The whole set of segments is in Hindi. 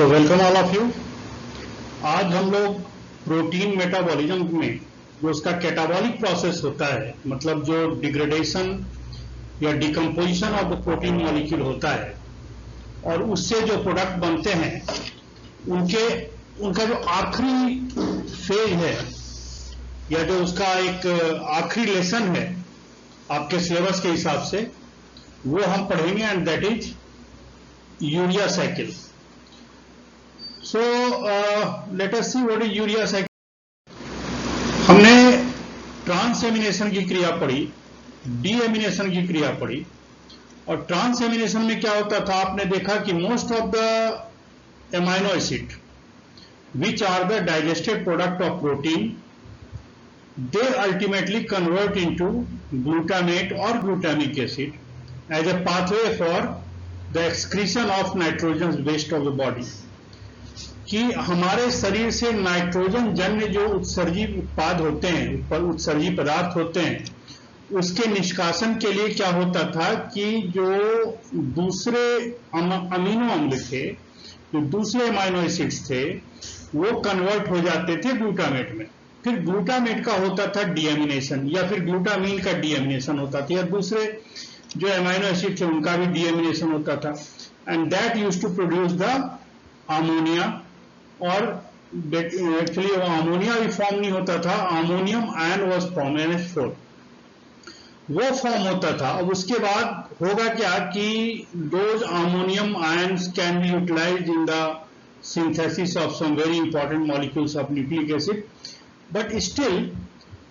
So welcome all of you. आज हम लोग प्रोटीन मेटाबॉलिज्म में जो उसका कैटाबॉलिक प्रोसेस होता है, मतलब जो डिग्रेडेशन या decomposition of the protein molecule होता है और उससे जो प्रोडक्ट बनते हैं उनका जो आखिरी फेज है या जो उसका एक आखिरी लेसन है आपके सिलेबस के हिसाब से, वो हम पढ़ेंगे and that is urea cycle. So let us see what is urea cycle. हमने ट्रांसएमिनेशन की क्रिया पढ़ी, डीएमिनेशन की क्रिया पढ़ी, और ट्रांसएमिनेशन में क्या होता था आपने देखा कि most of the amino acid which are the digested product of protein, they ultimately convert into glutamate or glutamic acid as a pathway for the excretion of nitrogen waste of the body। कि हमारे शरीर से नाइट्रोजन जन्य जो उत्सर्जी उत्पाद होते हैं, उत्सर्जी पदार्थ होते हैं, उसके निष्कासन के लिए क्या होता था कि जो दूसरे अमीनो अम्ल थे, जो दूसरे अमाइनो एसिड्स थे, वो कन्वर्ट हो जाते थे ग्लूटामेट में। फिर ग्लूटामेट का होता था डीएमिनेशन, या फिर ग्लूटामीन का डीएमिनेशन होता था, या दूसरे जो अमाइनो एसिड थे उनका भी डीएमिनेशन होता था, and that used to produce the ammonia. और एक्चुअली वो अमोनिया भी फॉर्म नहीं होता था, ammonium ion was form, NH4 वो फॉर्म होता था। अब उसके बाद होगा क्या कि those ammonium ions can be utilized in the synthesis of some very important molecules of nucleic acid, but still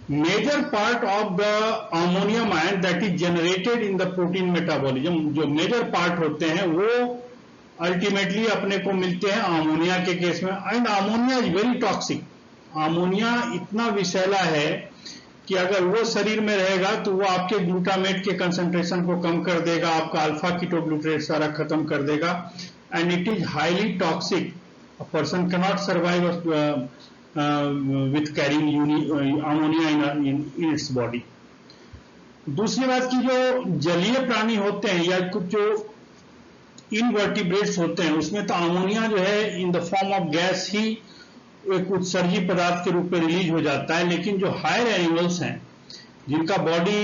major part of the ammonium ion that is generated in the protein metabolism, जो major part होते हैं वो ultimately अपने को मिलते हैं अमोनिया के केस में। And ammonia is very toxic. Ammonia इतना विषैला है कि अगर वो शरीर में रहेगा तो वो आपके ग्लूटामेट के कंसंट्रेशन को कम कर देगा, आपका अल्फा कीटोग्लूटारेट सारा खत्म कर देगा, and it is highly toxic. A person cannot survive with carrying ammonia in its body. दूसरी बात की जो जलीय प्राणी होते हैं या कुछ जो इनवर्टिब्रेट्स होते हैं, उसमें तो अमोनिया जो है in the form of gas ही एक उत्सर्जी पदार्थ के रूप में रिलीज हो जाता है। लेकिन जो हायर एनिमल्स हैं जिनका बॉडी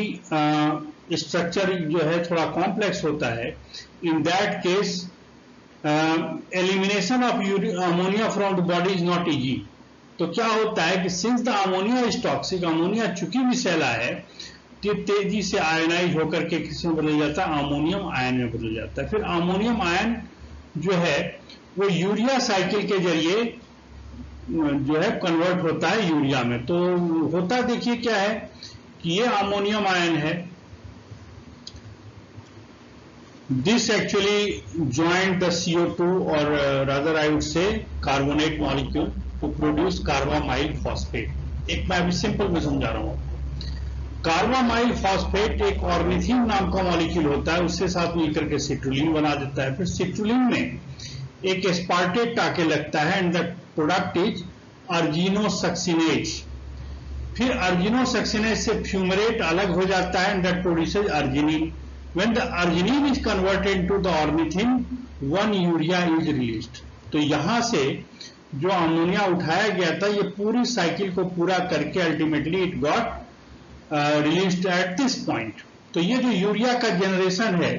स्ट्रक्चर जो है थोड़ा कॉम्प्लेक्स होता है, इन that case elimination of ammonia from the body is not easy. तो क्या होता है कि since the ammonia is toxic, ammonia चूंकि विषैला है, तो तेजी से आयनाइज होकर के किस में बदल जाता है, अमोनियम आयन में बदल जाता है। फिर अमोनियम आयन जो है वो यूरिया साइकिल के जरिए जो है कन्वर्ट होता है यूरिया में। तो होता देखिए क्या है कि ये अमोनियम आयन है, this actually joined the CO2 or rather I would say carbonate molecule to produce carbamyl phosphate। एक मैं अभी सिंपल में समझा रहा हूं। कार्बामाइल फॉस्फेट एक ऑर्निथिन नाम का मॉलिक्यूल होता है, उससे साथ मिलकर के सिट्रुलिन बना देता है। फिर सिट्रुलिन में एक एस्पार्टेट आके लगता है एंड द प्रोडक्ट इज अर्जिनोसक्सिनेज। फिर अर्जिनोसक्सिनेज से फ्यूमरेट अलग हो जाता है and that produces arginine. When the arginine is converted to the ornithine, one urea is released। तो यहां से जो अमोनिया उठाया गया था, ये पूरी साइकिल को पूरा करके ultimately it got released at this point. तो ये जो यूरिया का जनरेशन है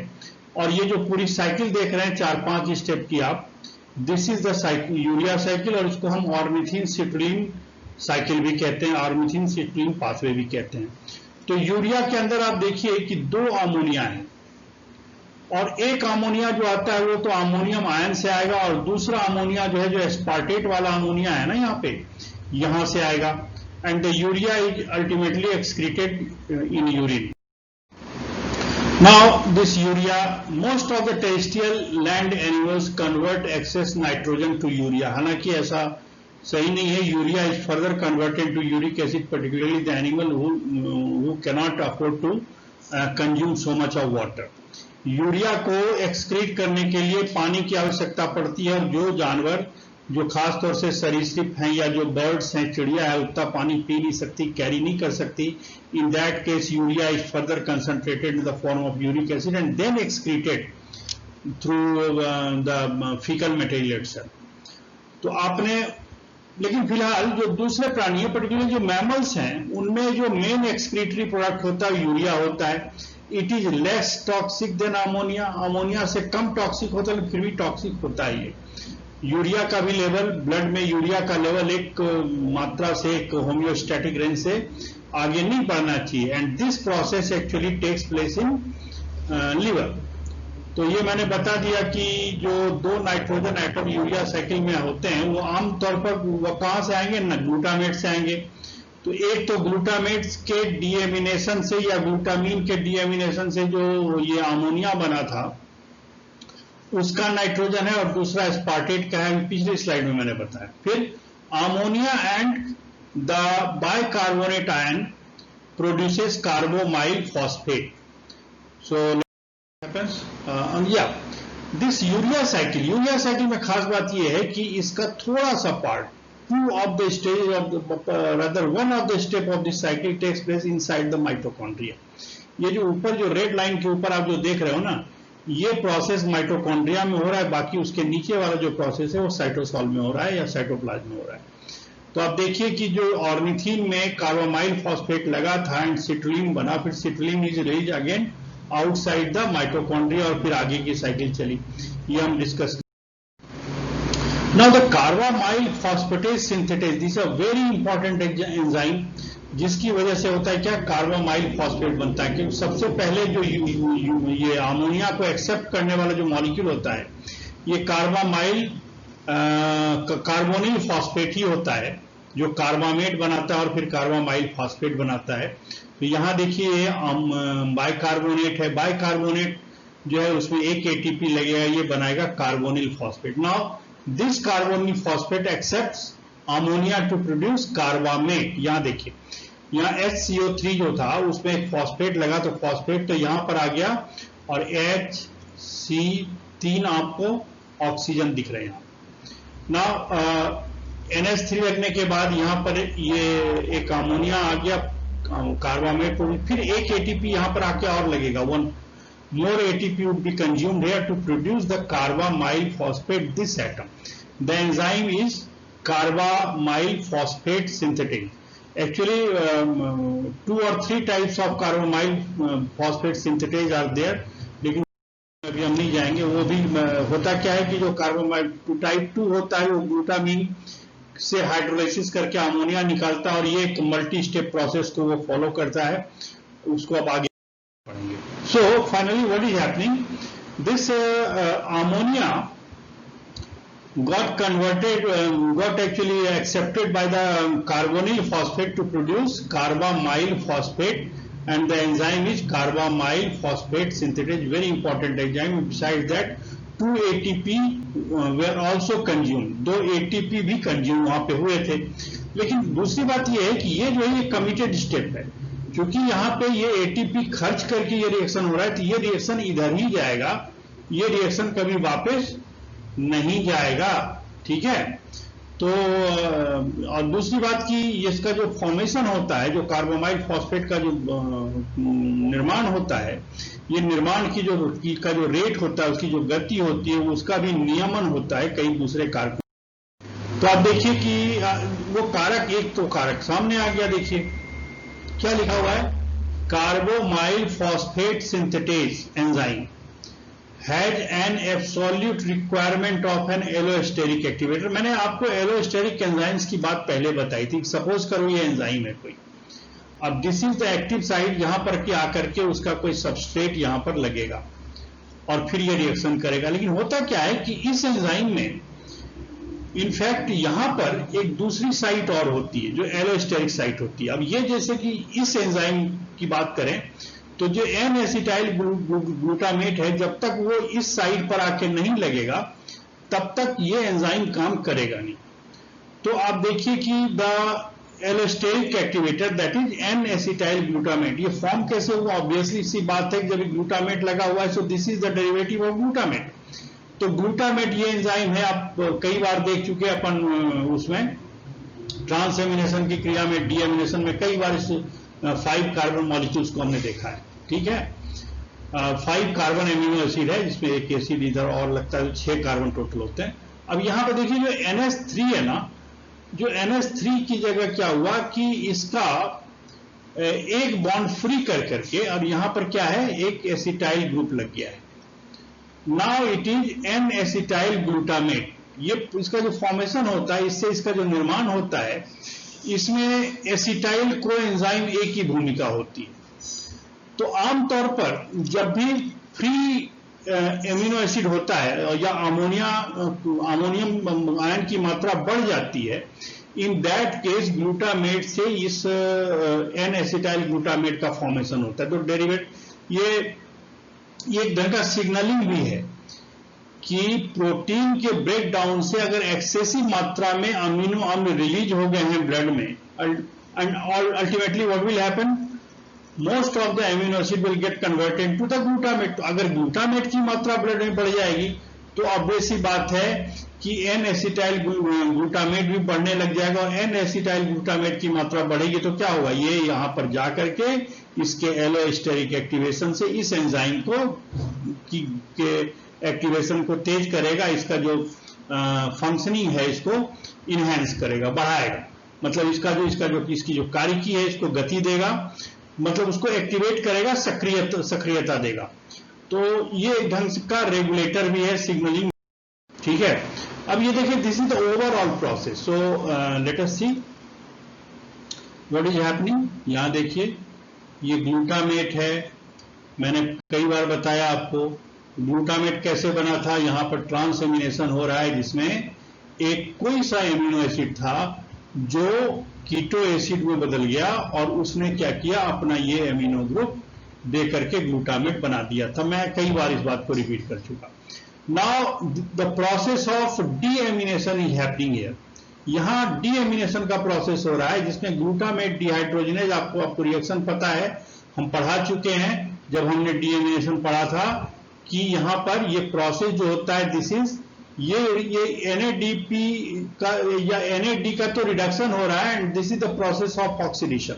और ये जो पूरी साइकिल देख रहे हैं 4-5 स्टेप की आप, this is the cycle, urea cycle, और इसको हम ऑर्निथिन सिट्रुलिन साइकिल भी कहते हैं, ऑर्निथिन सिट्रुलिन पाथवे भी कहते हैं। तो यूरिया के अंदर आप देखिए कि 2 अमोनिया है, और एक अमोनिया जो आता है वो तो अमोनियम आयन से आएगा, और दूसरा अमोनिया जो है जो एस्पार्टेट वाला अमोनिया है ना यहाँ पे, यहाँ से आएगा, and the urea is ultimately excreted in urine. Now this urea, most of the terrestrial land animals convert excess nitrogen to urea. हालांकि ऐसा सही नहीं है। Urea is further converted to uric acid, particularly the animal who cannot afford to consume so much of water. Urea को एक्सक्रीट करने के लिए पानी की आवश्यकता पड़ती है, और जो जानवर जो खास तौर से सरीसृप हैं या जो बर्ड्स हैं, चिड़िया है, उतना पानी पी नहीं सकती, कैरी नहीं कर सकती। In that case urea is further concentrated in the form of uric acid and then excreted through the fecal material itself. तो आपने, लेकिन फिलहाल जो दूसरे प्राणी है, पर्टिकुलर जो मैमल्स हैं, उनमें जो मेन एक्सक्रीटरी प्रोडक्ट होता है यूरिया होता है. It is less toxic than ammonia. Ammonia से कम टॉक्सिक होता है, फिर भी टॉक्सिक होता है ये. यूरिया का भी लेवल, ब्लड में यूरिया का लेवल एक मात्रा से, एक होम्योस्टैटिक रेंज से आगे नहीं बढ़ना चाहिए. And this process actually takes place in liver. तो ये मैंने बता दिया कि जो 2 नाइट्रोजन एटम यूरिया साइकिल में होते हैं वो आमतौर पर वो कहां से आएंगे, ग्लूटामेट से आएंगे. तो एक तो ग्लूटामेट के डीएमिनेशन से या ग्लूटामीन के डीएमिनेशन से जो ये अमोनिया बना था उसका नाइट्रोजन है, और दूसरा एस्पार्टेट का है, पिछली स्लाइड में मैंने बताया. फिर ammonia and the bicarbonate ion produces carbamoyl phosphate. So this urea cycle में खास बात यह है कि इसका थोड़ा सा part, one of the step of this cycle takes place inside the mitochondria. ये जो ऊपर जो रेड लाइन के ऊपर आप जो देख रहे हो ना, ये प्रोसेस माइटोकॉन्ड्रिया में हो रहा है. बाकी उसके नीचे वाला जो प्रोसेस है वो साइटोसॉल में हो रहा है या साइटोप्लाज्म में हो रहा है. तो आप देखिए कि जो ऑर्निथीन में कार्बामाइल फॉस्फेट लगा था एंड सिट्रुलिन बना, फिर citrulline is release again outside the mitochondria और फिर आगे की साइकिल चली. ये हम discuss. Now the carbamyl phosphatase synthetase, this a very important enzyme, जिसकी वजह से होता है क्या, कार्बामाइल फॉस्फेट बनता है. क्योंकि सबसे पहले जो ये अमोनिया को एक्सेप्ट करने वाला जो मॉलिक्यूल होता है ये कार्बोनिल फॉस्फेट ही होता है, जो कार्बामेट बनाता है और फिर कार्बामाइल फॉस्फेट बनाता है. तो यहां देखिए बाइकार्बोनेट है. बाइकार्बोनेट जो है उसमें एक एटीपी लगेगा, ये बनाएगा carbonyl phosphate. Now this carbonyl phosphate accepts ammonia to produce carbamate. यहां देखिए, यहाँ HCO3 जो था उसमें एक फॉस्फेट लगा, तो फॉस्फेट तो यहां पर आ गया और HC3 आपको ऑक्सीजन दिख रहे हैं. नाउ NH3 लगने के बाद यहां पर ये एक अमोनिया आ गया कार्बामेट, फिर एक एटीपी यहां पर आके और लगेगा. 1 more ATP would be consumed here to produce the carbamyl phosphate, this atom. The enzyme is carbamyl phosphate synthetase. Actually 2 or 3 types of carbamyl phosphate synthetase are there, लेकिन अभी हम नहीं जाएंगे. वो भी होता क्या है कि जो कार्बामाइल टाइप 2 होता है वो ग्लूटामीन से हाइड्रोलाइसिस करके अमोनिया निकालता है, और ये एक मल्टी स्टेप प्रोसेस को वो फॉलो करता है. उसको अब आगे पढ़ेंगे. So finally what is happening, this ammonia got actually accepted by the carbonyl phosphate to produce carbamyl phosphate, and the enzyme is carbamyl phosphate synthetase, very important enzyme. Besides that 2 ATP were also consumed, 2 ATP भी कंज्यूम वहां पे हुए थे. लेकिन दूसरी बात यह है कि ये जो है ये कमिटेड स्टेप है, क्योंकि यहाँ पे ये एटीपी खर्च करके ये रिएक्शन हो रहा है, तो ये रिएक्शन इधर ही जाएगा, ये रिएक्शन कभी वापस नहीं जाएगा. ठीक है. तो और दूसरी बात कि इसका जो फॉर्मेशन होता है, जो कार्बामाइल फॉस्फेट का जो निर्माण होता है, ये निर्माण की जो रेट होता है, उसकी जो गति होती है, उसका भी नियमन होता है कई दूसरे कारक. तो आप देखिए कि वो कारक, एक तो कारक सामने आ गया. देखिए क्या लिखा हुआ है, carbamoyl phosphate synthetase enzyme has an absolute requirement of N allosteric activator. मैंने आपको एलोस्टेरिक एंजाइम्स की बात पहले बताई थी. सपोज करो ये एंजाइम है कोई, अब this is the active site, यहां पर के आकर के उसका कोई सबस्ट्रेट यहां पर लगेगा और फिर ये रिएक्शन करेगा. लेकिन होता क्या है कि इस एंजाइम में इनफैक्ट यहां पर एक दूसरी साइट और होती है जो एलोस्टेरिक साइट होती है. अब ये जैसे कि इस एंजाइम की बात करें तो जो एन एसिटाइल ग्लूटामेट है, जब तक वो इस साइट पर आके नहीं लगेगा तब तक ये एंजाइम काम करेगा नहीं. तो आप देखिए कि the allosteric activator that is an acetyl glutamate, ये फॉर्म कैसे हुआ? ऑब्वियसली सी बात है कि जब ग्लूटामेट लगा हुआ है, so this is the derivative of glutamate. तो ग्लूटामेट ये एंजाइम है, आप कई बार देख चुके हैं अपन उसमें ट्रांसएमिनेशन की क्रिया में, डीएमिनेशन में कई बार इस 5 कार्बन मॉलिक्यूल्स को हमने देखा है. ठीक है, 5 कार्बन एमिनो एसिड है जिसमें एक एसिड इधर और लगता है, 6 कार्बन टोटल होते हैं. अब यहां पर देखिए जो NH3 है ना, जो NH3 की जगह क्या हुआ कि इसका एक बॉन्ड फ्री कर करके अब यहां पर क्या है, एक एसिटाइल ग्रुप लग गया है। Now it is an acetyl glutamate. ये इसका जो फॉर्मेशन होता है, इससे इसका जो निर्माण होता है, इसमें एसिटाइल कोएंजाइम ए की भूमिका होती है। तो आमतौर पर जब भी फ्री एमिनो एसिड होता है या अमोनियम आयन की मात्रा बढ़ जाती है, इन दैट केस ग्लूटामेट से इस एन एसिटाइल ग्लूटामेट का फॉर्मेशन होता है। तो डेरिवेट ये एक ढंग का सिग्नलिंग भी है कि प्रोटीन के ब्रेक डाउन से अगर एक्सेसिव मात्रा में अमीनो अम्ल रिलीज हो गए हैं ब्लड में, and ultimately what will happen, most of the amino acid will get converted to the glutamate. तो अगर ग्लूटामेट की मात्रा ब्लड में बढ़ जाएगी तो ऑब्वियस सी बात है कि एन एसिटाइल ग्लूटामेट भी बढ़ने लग जाएगा, और एन एसिटाइल ग्लूटामेट की मात्रा बढ़ेगी तो क्या होगा, ये यहां पर जा करके इसके एलोस्टेरिक एक्टिवेशन से इस एंजाइम को के एक्टिवेशन को तेज करेगा, इसका जो फंक्शनिंग है इसको इनहेंस करेगा, बढ़ाएगा। मतलब इसकी जो कार्यकी है इसको गति देगा, मतलब उसको एक्टिवेट करेगा, सक्रियता देगा। तो ये एक ढंग का रेगुलेटर भी है, सिग्नलिंग। ठीक है, अब ये देखिए, this is the overall process. So let us see what is happening. यहां देखिए ये ग्लूटामेट है, मैंने कई बार बताया आपको ग्लूटामेट कैसे बना था। यहां पर ट्रांसएमिनेशन हो रहा है जिसमें एक कोई सा एमिनो एसिड था जो कीटो एसिड में बदल गया, और उसने क्या किया, अपना ये एमिनो ग्रुप दे करके ग्लूटामेट बना दिया था। मैं कई बार इस बात को रिपीट कर चुका। Now the process of deamination is happening here. यहां डीएमिनेशन का प्रोसेस हो रहा है जिसमें ग्लूटामेट डिहाइड्रोजनेज, आपको रिएक्शन पता है, हम पढ़ा चुके हैं जब हमने डीएमिनेशन पढ़ा था कि यहां पर ये प्रोसेस जो होता है, दिस इज ये NADP का या NAD का तो रिडक्शन हो रहा है, and this is the process of oxidation.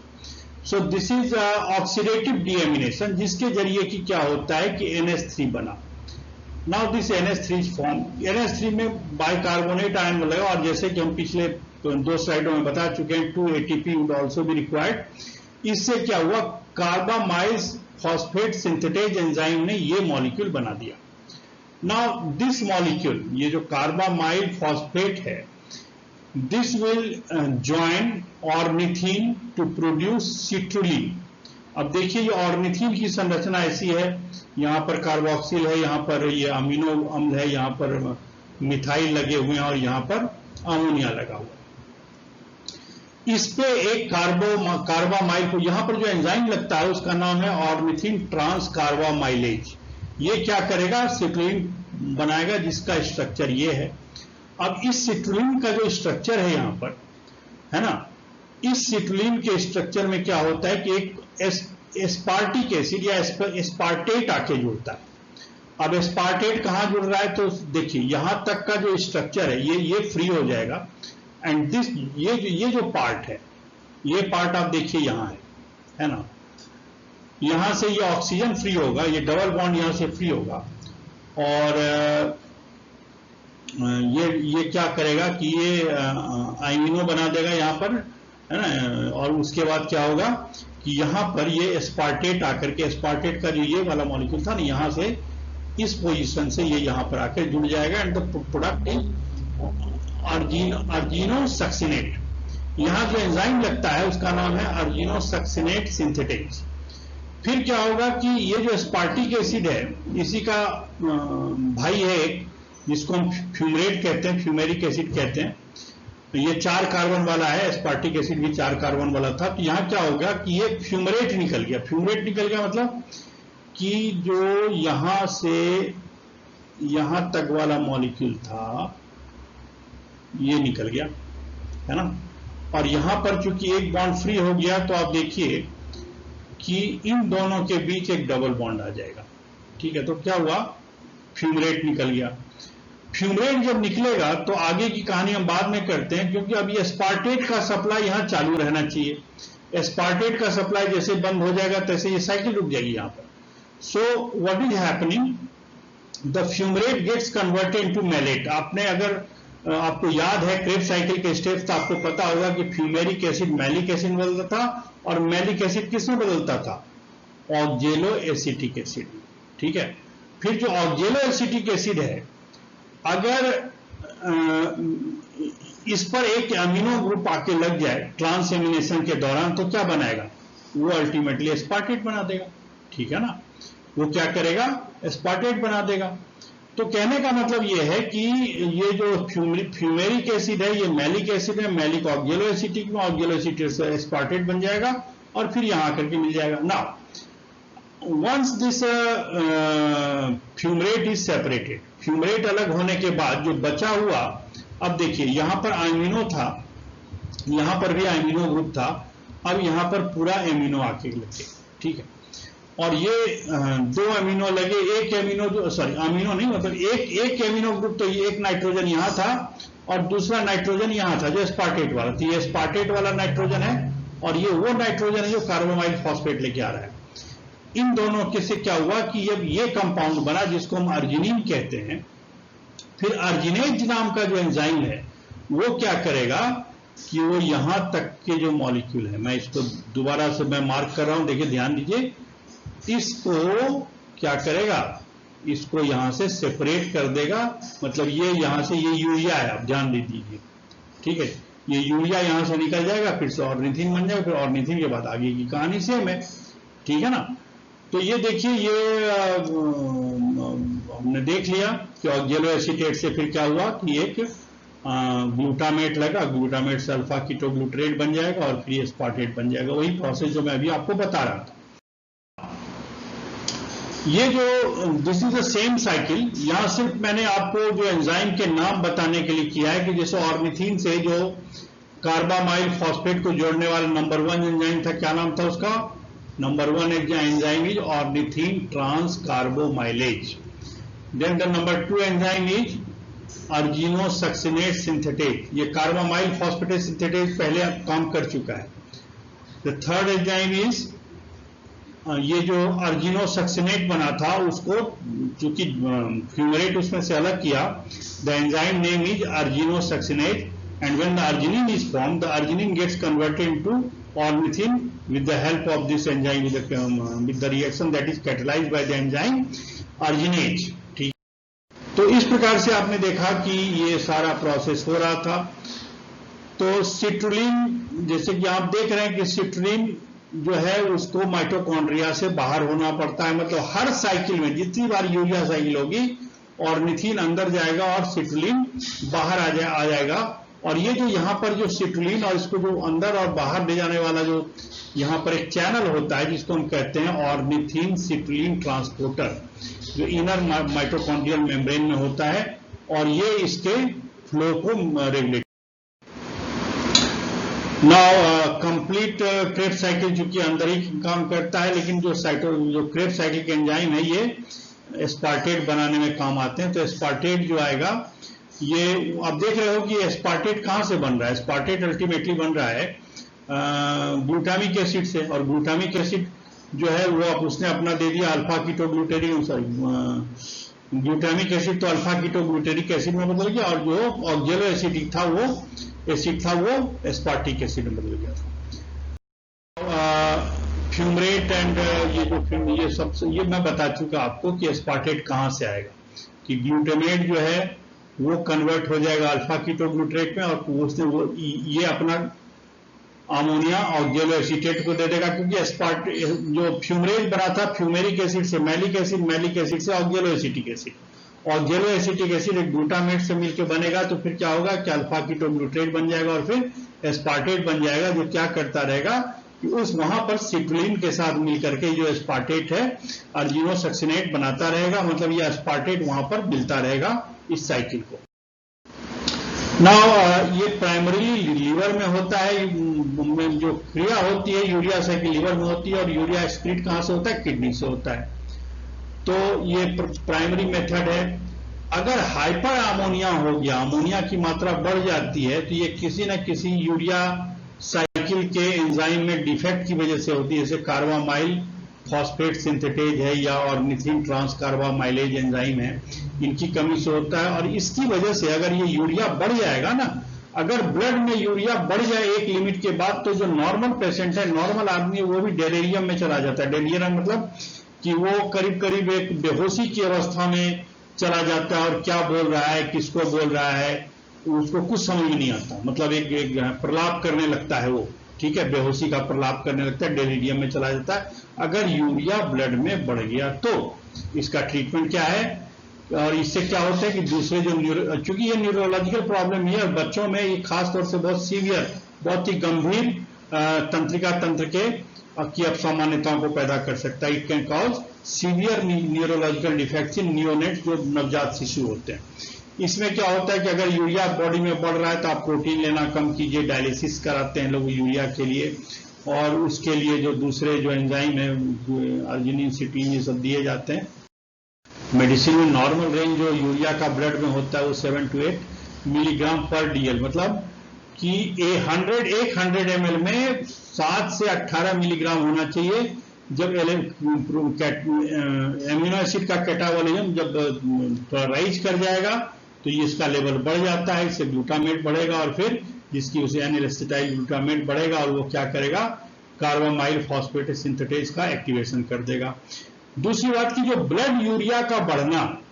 So this is oxidative deamination, जिसके जरिए कि क्या होता है कि NH3 बना। Now this NH3 form, NH3 में बाइकार्बोनेट आयन मिलेगा, और जैसे कि हम पिछले 2 स्लाइडों में बता चुके हैं, 2 ATP would also be required. इससे क्या हुआ, कार्बामाइल फॉस्फेट सिंथेटेज एंजाइम ने ये मॉलिक्यूल बना दिया। नाउ दिस मॉलिक्यूल, ये जो कार्बामाइल फॉस्फेट है, this will join ornithine to produce citrulline. अब देखिए ये ऑर्निथीन की संरचना ऐसी है, यहां पर कार्बोक्सिल है, यहां पर ये अमीनो अम्ल है, यहां पर मिथाइल लगे हुए हैं, और यहां पर अमोनिया लगा हुआ है। इस पे एक कार्बामाइल को, यहां पर जो एंजाइम लगता है उसका नाम है ऑर्निथीन ट्रांस कार्बामाइलेज। ये क्या करेगा, सिट्रुलिन बनाएगा, जिसका स्ट्रक्चर ये है। अब इस सिट्रुलिन का जो स्ट्रक्चर है यहां पर, है ना, इस सिट्रुलिन के स्ट्रक्चर में क्या होता है कि एक एस्पार्टिक एसिड या एस्पार्टेट आके जुड़ता है। अब एस्पार्टेट कहां जुड़ रहा है, तो देखिए यहां तक का जो स्ट्रक्चर है ये फ्री हो जाएगा, एंड दिस ये जो पार्ट है, ये पार्ट आप देखिए यहां है ना, यहां से ये ऑक्सीजन फ्री होगा, ये डबल बॉन्ड यहां से फ्री होगा, और ये क्या करेगा कि ये अमीनो बना देगा यहां पर, है ना, और उसके बाद क्या होगा कि यहां पर ये एस्पार्टेट आकर के, एस्पार्टेट का जो ये वाला मॉलिक्यूल था ना, यहां से इस पोजीशन से ये यहां पर आकर जुड़ जाएगा, एंड द प्रोडक्ट इज अर्जिनोसक्सिनेट। यहां जो एंजाइम लगता है उसका नाम है अर्जिनोसक्सिनेट सिंथेटेज। फिर क्या होगा कि ये जो एस्पार्टिक एसिड है, इसी का भाई है एक, जिसको हम फ्यूमरेट कहते हैं, फ्यूमेरिक एसिड कहते हैं। ये 4 कार्बन वाला है, एस्पार्टिक एसिड भी 4 कार्बन वाला था। तो यहां क्या होगा कि ये फ्यूमरेट निकल गया। फ्यूमरेट निकल गया मतलब कि जो यहां से यहां तक वाला मॉलिक्यूल था ये निकल गया, है ना, और यहां पर चूंकि एक बॉन्ड फ्री हो गया, तो आप देखिए कि इन दोनों के बीच एक डबल बॉन्ड आ जाएगा। ठीक है, तो क्या हुआ, फ्यूमरेट निकल गया। फ्यूमरेट जब निकलेगा तो आगे की कहानी हम बाद में करते हैं, क्योंकि अब ये एस्पार्टेट का सप्लाई यहां चालू रहना चाहिए। एस्पार्टेट का सप्लाई जैसे बंद हो जाएगा तैसे ये साइकिल रुक जाएगी यहां पर। So what is happening, the fumarate gets converted into malate. आपने अगर आपको याद है क्रेब्स साइकिल के स्टेप्स, तो आपको पता होगा कि फ्यूमेरिक एसिड मैलिक एसिड में बदलता था, और मैलिक एसिड किस में बदलता था? ऑक्जेलो एसिटिक एसिड। ठीक है, फिर जो ऑक्जेलो एसिटिक एसिड है, अगर इस पर एक अमीनो ग्रुप आके लग जाए ट्रांसएमिनेशन के दौरान, तो क्या बनाएगा? वो अल्टीमेटली एस्पार्टेट बना देगा। ठीक है ना, वो क्या करेगा? एस्पार्टेट बना देगा। तो कहने का मतलब ये है कि ये जो फ्यूमेरिक एसिड है, ये मैलिक एसिड है, मैलिक ऑक्जेलो एसिटिक में, ऑक्जेलो एसिटिक से एस्पार्टेट बन जाएगा और फिर यहां करके मिल जाएगा। Now once this fumarate is separated, fumarate अलग होने के बाद जो बचा हुआ, अब देखिए यहां पर अमीनो था, यहां पर भी अमीनो ग्रुप था, अब यहां पर पूरा एमिनो आके लगे। ठीक है, और ये दो अमीनो लगे, एक अमीनो जो सॉरी अमीनो नहीं मतलब एक एमिनो ग्रुप, तो ये एक नाइट्रोजन यहां था और दूसरा नाइट्रोजन यहां था जो एस्पार्टेट वाला, तो ये एस्पार्टेट वाला नाइट्रोजन है और ये वो नाइट्रोजन है जो कार्बोमाइल फॉस्फेट लेके आ रहा है। इन दोनों के से क्या हुआ कि जब ये कंपाउंड बना जिसको हम अर्जिनिन कहते हैं, फिर अर्जिनेज नाम का जो एंजाइम है वो क्या करेगा कि वो यहां तक के जो मॉलिक्यूल है, मैं इसको दोबारा से मैं मार्क कर रहा हूं, देखिए ध्यान दीजिए, इसको क्या करेगा? इसको यहां से सेपरेट कर देगा, मतलब ये यहां से ये यूरिया है, आप ध्यान दे दीजिए। ठीक है, ये यूरिया यहां से निकल जाएगा, फिर से ऑर्निथिन बन जाएगा, फिर ऑर्निथिन के बाद आगे की कहानी सेम है। ठीक है ना, तो ये देखिए, ये हमने देख लिया कि ऑक्जेलो एसीटेट से फिर क्या हुआ कि एक ग्लूटामेट लगा, ग्लूटामेट से अल्फा कीटोग्लूटरेट बन जाएगा और फिर एस्पार्टेट बन जाएगा। वही प्रोसेस जो मैं अभी आपको बता रहा था। ये जो this is the same cycle, यहां सिर्फ मैंने आपको जो एंजाइम के नाम बताने के लिए किया है कि जैसे ऑर्निथिन से जो कार्बामाइल फॉस्फेट को जोड़ने वाला नंबर 1 एंजाइम था, क्या नाम था उसका? Number 1 enzyme is ornithine transcarbamylase. Then the number 2 enzyme is argininosuccinate synthetase, ये कार्बामाइल फॉस्फेटेज सिंथेटेज पहले काम कर चुका है। द थर्ड एंजाइम इज ये जो अर्जिनोसक्सिनेट बना था उसको चूंकि फ्यूमरेट उसमें से अलग किया, the enzyme name is argininosuccinate, and when the arginine is form, the arginine gets converted into ornithine with the help of this enzyme, with the reaction that is catalyzed by the enzyme arginase। ठीक, तो इस प्रकार से आपने देखा कि ये सारा प्रोसेस हो रहा था। तो सिट्रुलिन, जैसे कि आप देख रहे हैं कि सिट्रुलिन जो है उसको माइटोकॉन्ड्रिया से बाहर होना पड़ता है, मतलब हर साइकिल में जितनी बार यूरिया साइकिल होगी ऑर्निथिन अंदर जाएगा और सिट्रुलिन बाहर आ जाएगा। और ये जो यहाँ पर जो सिट्रुलिन और इसको जो अंदर और बाहर ले जाने वाला जो यहाँ पर एक चैनल होता है जिसको हम कहते हैं ऑर्निथिन सिट्रुलिन ट्रांसपोर्टर, जो इनर माइटोकॉन्ड्रियल मेम्ब्रेन में होता है, और ये इसके फ्लो को regulate. Now complete Krebs cycle चूंकि अंदर ही काम करता है, लेकिन जो क्रेब्स साइकिल के एंजाइम है ये एस्पार्टेट बनाने में काम आते हैं। तो एस्पार्टेट जो आएगा, ये आप देख रहे हो कि एस्पार्टेट कहां से बन रहा है? एस्पार्टेट अल्टीमेटली बन रहा है ग्लूटामिक एसिड से, और ग्लूटामिक एसिड जो है वो आप उसने अपना दे दिया alpha ketoglutaric, sorry glutamic acid तो अल्फा कीटोग्लूटेरिक एसिड में बदल गया, और जो ऑक्जेलो एसिडिक था वो एस्पार्टिक एसिड में बदल गया था। फ्यूमरेट एंड ये सबसे ये मैं बता चुका आपको कि एस्पार्टेट कहां से आएगा, कि ग्लूटामेट जो है वो कन्वर्ट हो जाएगा अल्फा कीटोग्लूटरेट में, और उसने वो ये अपना अमोनिया ऑक्जेलो एसीटेट को दे देगा, क्योंकि जो फ्यूमरेट बना था फ्यूमेरिक एसिड से मैलिक एसिड, मैलिक एसिड से ऑक्जेलो एसिटिक एसिड, ऑक्जेलो एसिटिक एसिड एक ग्लूटामेट से मिलकर बनेगा, तो फिर क्या होगा कि अल्फा कीटोग्लूटरेट बन जाएगा और फिर एस्पार्टेट बन जाएगा, जो क्या करता रहेगा कि उस वहां पर सिट्रुलिन के साथ मिलकर के जो एस्पार्टेट है अर्जिनोसक्सिनेट बनाता रहेगा, मतलब ये एस्पार्टेट वहां पर मिलता रहेगा इस साइकिल को। नाउ ये प्राइमरीली लीवर में होता है, जो क्रिया होती है यूरिया साइकिल लीवर में होती है, और यूरिया एक्सक्रीट कहां से होता है? किडनी से होता है। तो ये प्राइमरी मेथड है। अगर हाइपर अमोनिया हो गया, अमोनिया की मात्रा बढ़ जाती है, तो ये किसी न किसी यूरिया साइकिल के एंजाइम में डिफेक्ट की वजह से होती है, जैसे कार्बामाइल फॉस्फेट सिंथेटेज है या ऑर्निथिन ट्रांसकार्बामाइलेज एंजाइम है, इनकी कमी से होता है। और इसकी वजह से अगर ये यूरिया बढ़ जाएगा ना, अगर ब्लड में यूरिया बढ़ जाए एक लिमिट के बाद, तो जो नॉर्मल पेशेंट है, नॉर्मल आदमी, वो भी डेलेरियम में चला जाता है। डेलेरियम मतलब कि वो करीब करीब एक बेहोशी की अवस्था में चला जाता है, और क्या बोल रहा है, किसको बोल रहा है, उसको कुछ समझ में नहीं आता। मतलब एक प्रलाप करने लगता है वो, ठीक है, बेहोशी का प्रलाप करने लगता है, डेलीरियम में चला जाता है। अगर यूरिया ब्लड में बढ़ गया तो इसका ट्रीटमेंट क्या है, और इससे क्या होता है कि दूसरे जो चूंकि ये न्यूरोलॉजिकल प्रॉब्लम है, और बच्चों में ये खास तौर से बहुत सीवियर, बहुत ही गंभीर तंत्रिका तंत्र के की असामान्यताओं को पैदा कर सकता है। It can cause severe neurological defects in neonate, जो नवजात शिशु होते हैं। इसमें क्या होता है कि अगर यूरिया बॉडी में बढ़ रहा है तो आप प्रोटीन लेना कम कीजिए, डायलिसिस कराते हैं लोग यूरिया के लिए, और उसके लिए जो दूसरे जो एंजाइम है, अर्जिनिन, सिटीन, ये सब दिए जाते हैं। मेडिसिन में नॉर्मल रेंज जो यूरिया का ब्लड में होता है वो 7 to 8 मिलीग्राम पर DL, मतलब कि 100 ml में 7 से 18 मिलीग्राम होना चाहिए। जब एमिनो एसिड का कैटाबॉलिज्म जब थोड़ा राइज कर जाएगा तो ये इसका लेवल बढ़ जाता है, इससे ग्लूटामेट बढ़ेगा, और फिर जिसकी उसे एन-एसिटाइल ग्लूटामेट बढ़ेगा, और वो क्या करेगा, कार्बामाइल फॉस्फेट सिंथेटेज का एक्टिवेशन कर देगा। दूसरी बात की जो ब्लड यूरिया का बढ़ना,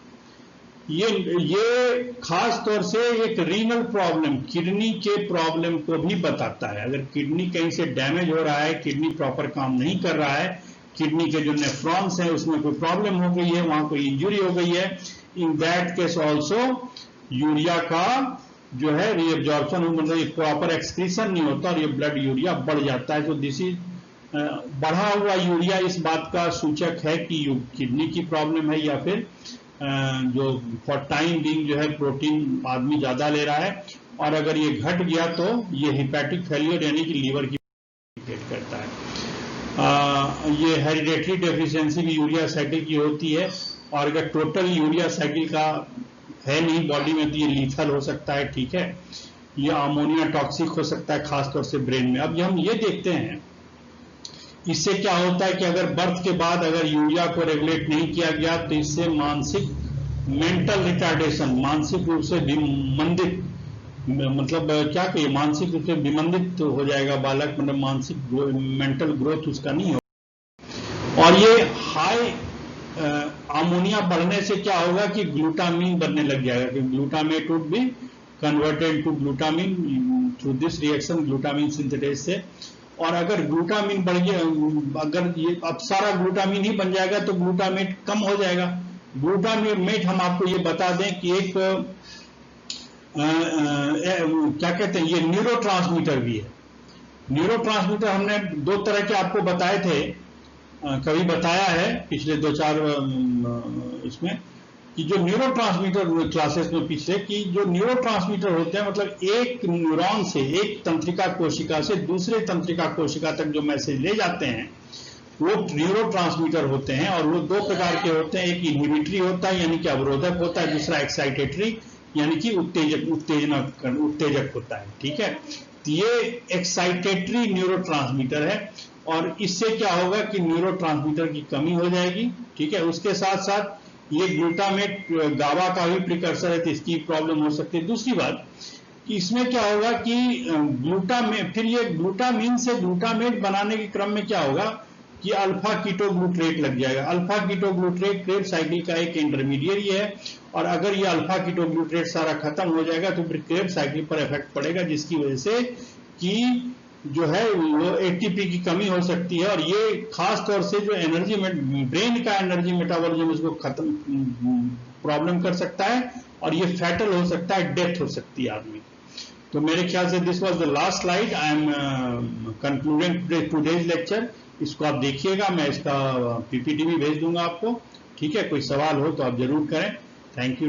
ये खास तौर से एक रीनल प्रॉब्लम, किडनी के प्रॉब्लम को भी बताता है। अगर किडनी कहीं से डैमेज हो रहा है, किडनी प्रॉपर काम नहीं कर रहा है, किडनी के जो नेफ्रॉन्स हैं उसमें कोई प्रॉब्लम हो गई है, वहां कोई इंजुरी हो गई है, इन दैट केस ऑल्सो यूरिया का जो है रीअब्जॉर्प्शन, मतलब प्रॉपर एक्सक्रीशन नहीं होता, और ये ब्लड यूरिया बढ़ जाता है। तो दिस इज बढ़ा हुआ यूरिया इस बात का सूचक है कि किडनी की प्रॉब्लम है, या फिर जो फॉर टाइम बीइंग जो है प्रोटीन आदमी ज्यादा ले रहा है। और अगर ये घट गया तो ये हिपैटिक फेलियर यानी कि लीवर की करता है। ये हेरिडेटरी डेफिशिएंसी भी यूरिया साइकिल की होती है, और अगर टोटल यूरिया साइकिल का है नहीं बॉडी में तो ये लीथल हो सकता है, ठीक है, ये अमोनिया टॉक्सिक हो सकता है, खासतौर से ब्रेन में। अब हम ये देखते हैं इससे क्या होता है कि अगर बर्थ के बाद अगर यूरिया को रेगुलेट नहीं किया गया तो इससे मानसिक मेंटल रिटार्डेशन, मानसिक रूप से विमंदित, मतलब क्या कहिए, मानसिक रूप से विमंदित हो जाएगा बालक, मतलब मानसिक मेंटल ग्रोथ उसका नहीं हो। और ये हाई अमोनिया बढ़ने से क्या होगा कि ग्लूटामिन बनने लग जाएगा, कि glutamate would be converted to glutamine through this reaction, glutamine synthetase से। और अगर ग्लूटामिन बढ़ गया, अगर ये अब सारा ग्लूटामिन ही बन जाएगा तो ग्लूटामेट कम हो जाएगा। ग्लूटामेट हम आपको ये बता दें कि एक क्या कहते हैं, ये न्यूरोट्रांसमीटर भी है। न्यूरोट्रांसमीटर हमने 2 तरह के आपको बताए थे, कभी बताया है पिछले 2-4 इसमें, कि जो न्यूरोट्रांसमीटर क्लासेस में पिछले, कि जो न्यूरोट्रांसमीटर होते हैं, मतलब एक न्यूरॉन से, एक तंत्रिका कोशिका से दूसरे तंत्रिका कोशिका तक जो मैसेज ले जाते हैं वो न्यूरोट्रांसमीटर होते हैं। और वो 2 प्रकार के होते हैं, एक इनहिबिटरी होता है यानी कि अवरोधक होता है, दूसरा एक्साइटेटरी यानी कि उत्तेजक होता है, ठीक है। तो ये एक्साइटेटरी न्यूरोट्रांसमीटर है, और इससे क्या होगा कि न्यूरोट्रांसमीटर की कमी हो जाएगी, ठीक है। उसके साथ साथ ये ग्लूटामेट गाबा का भी प्रिकर्सर है, तो इसकी प्रॉब्लम हो सकती है। दूसरी बात कि इसमें क्या होगा कि ग्लूटामेट, फिर ये ग्लूटामिन से ग्लूटामेट बनाने के क्रम में क्या होगा कि अल्फा कीटोग्लूट्रेट लग जाएगा। अल्फा कीटोग्लूट्रेट क्रेब साइकिल का एक इंटरमीडिएट है, और अगर ये अल्फा कीटोग्लूट्रेट सारा खत्म हो जाएगा तो फिर क्रेब साइकिल पर इफेक्ट पड़ेगा, जिसकी वजह से कि जो है वो एटीपी की कमी हो सकती है। और ये खास तौर से जो एनर्जी में ब्रेन का एनर्जी मेटाबॉलिज्म इसको खत्म प्रॉब्लम कर सकता है, और ये फैटल हो सकता है, डेथ हो सकती है आदमी। तो मेरे ख्याल से this was the last slide. I am concluding today's lecture. इसको आप देखिएगा, मैं इसका पीपीटी भी भेज दूंगा आपको, ठीक है। कोई सवाल हो तो आप जरूर करें। Thank you.